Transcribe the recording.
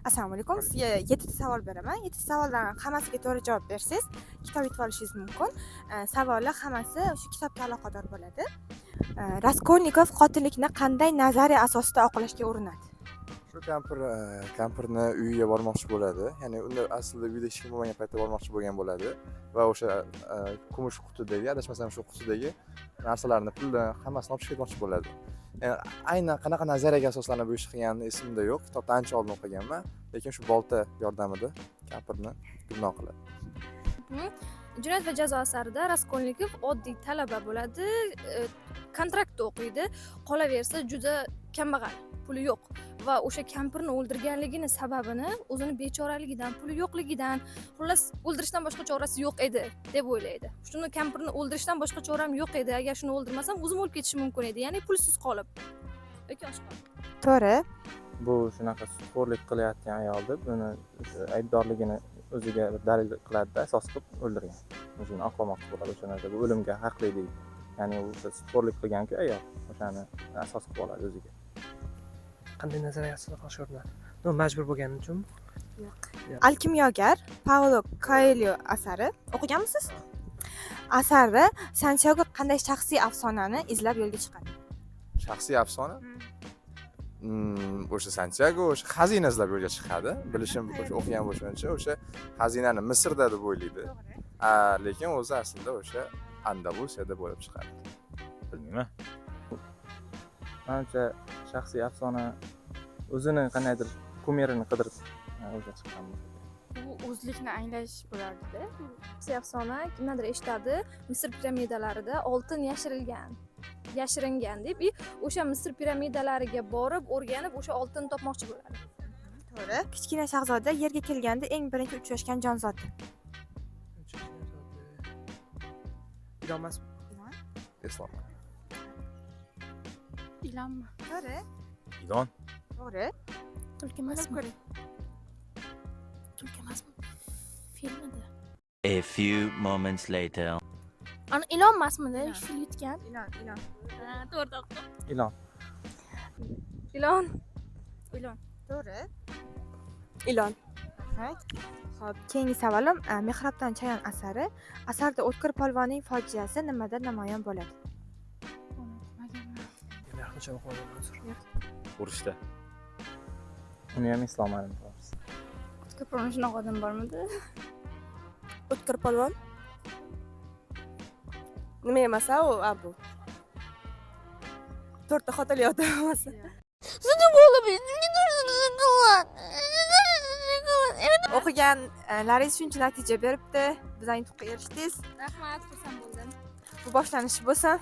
Assalomu alaykum. Sizga 7 ta savol beraman. 7 ta savoldan hammasiga to'g'ri javob bersangiz, kitob yutib olishingiz mumkin. Savollar hammasi shu kitobga aloqador bo'ladi. Raskolnikov qotillikni qanday nazariya asosida oqlashga urinadi? Shu kampirni uyiga bormoqchi bo'ladi. Ya'ni unda aslida uyda hech kim bo'lmagan paytda bormoqchi bo'lgan bo'ladi va o'sha kumush qutidagi, adashmasam shu qutidagi narsalarni, pulni hammasini olib ketmoqchi bo'ladi. Aynan qanaqa nazariyaga asoslanib bu ishni qilgani esimda yo'q. Kitobni ancha oldin o'qiganman, lekin shu bolta yordamida kampirni gumon qiladi. Jinoyat va jazo asarida Raskolnikov oddiy talaba bo'ladi, kontraktda o'qiydi, qolaversa juda kambag'al, puli yo'q va o'sha kampirni o'ldirganligini sababini o'zini bechoraligidan, puli yo'qligidan, xullas o'ldirishdan boshqa chorasi yo'q edi deb o'ylaydi. Shuni kampirni o'ldirishdan boshqa choram yo'q edi, agar shuni o'ldirmasam o'zim o'lib ketishim mumkin edi, ya'ni pulsiz qolib yoki oshqolib. To'g'ri. Bu shunaqa sudxo'rlik qilayotgan ayolni buni aybdorligini o'ziga dalil qiladi-da, asos qilib o'ldirgan. O'zini oqlamoqchi bo'ladi o'sha narsa, bu o'limga haqli deydi. Ya'ni u sudxo'rlik qilgan-ku ayol, o'shani asos qilib oladi o'ziga. Qanday nazariya asosida qilishga urinadi? Nima majbur bo'lgani uchunmi? Yo'q. Alkimyogar Paulo Coelho asari o'qiganmisiz? Asarda Santiago qanday shaxsiy afsonani izlab yo'lga chiqadi? Shaxsiy afsona? O'sha Santiago o'sha xazina izlab yo'lga chiqadi. Bilishim o'sha o'qigan bo'lishimcha o'sha xazinani Misrda deb o'ylaydi. Lekin o'zi aslida o'sha Andalusiyada bo'lib chiqadi. Bilmayman. Menimcha shaxsiy afsona o'zini qandaydir kumerini qidirib o'lga chiqqan. Bu o'zlikni anglash bo'lardi-da. Shaxsiy afsona kimlardir eshitadi, Misr piramidalarida oltin yashiringan deb, o'sha Misr piramidalariga borib, o'rganib, o'sha oltinni topmoqchi bo'ladi. To'g'ri. Kichkina shahzoda yerga kelganda eng birinchi uchrashgan jonzot. Ilon emasmi? Islom. Ilonmi? To'g'ri. Ilon. To'g'ri. Tulki emasmi? Tulki emasmi? Filmida. A few moments later. Ana ilon emasmi-da, fil yutgan. Ilon. Ha, to'g'ri topdim. Ilon. Ilon. To'g'ri. Ilon. Xo'p, keyingi savolim Mehrobdan chayon asari. Asarda O'tkir polvonning fojiasi nimada namoyon bo'ladi? Yaxshi o'qimagan. Urushda. Uni ham islom ma'lum qilamiz. O'tkir polvon shunaqa odam bormidi? O'tkir polvon? Nima emasa u abu? To'rtta xotinli odam emas. O'qiganlaringiz shuncha natija beribdi. Bizning yutuqqa erishdingiz. Rahmat, xursand bo'ldim. Bu boshlanish bo'lsin.